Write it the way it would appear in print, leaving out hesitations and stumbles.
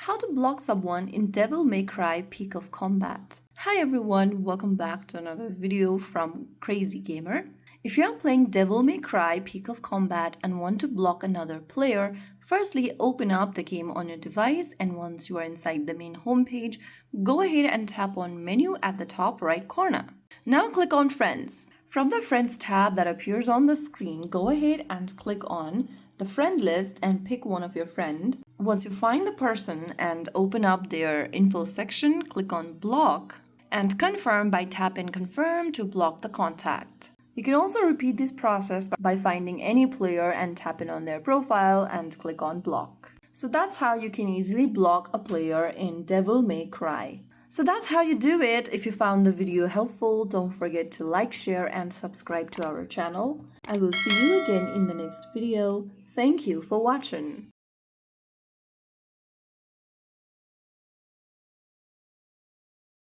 How to block someone in Devil May Cry Peak of Combat. Hi everyone, welcome back to another video from Crazy Gamer. If you are playing Devil May Cry Peak of Combat and want to block another player, firstly open up the game on your device, and once you are inside the main homepage, go ahead and tap on Menu at the top right corner. Now click on Friends. From the Friends tab that appears on the screen, go ahead and click on the friend list and pick one of your friend. Once you find the person and open up their info section, click on Block and confirm by tapping Confirm to block the contact. You can also repeat this process by finding any player and tapping on their profile and click on Block. So that's how you can easily block a player in Devil May Cry. So that's how you do it. If you found the video helpful, don't forget to like, share, and subscribe to our channel. I will see you again in the next video. Thank you for watching.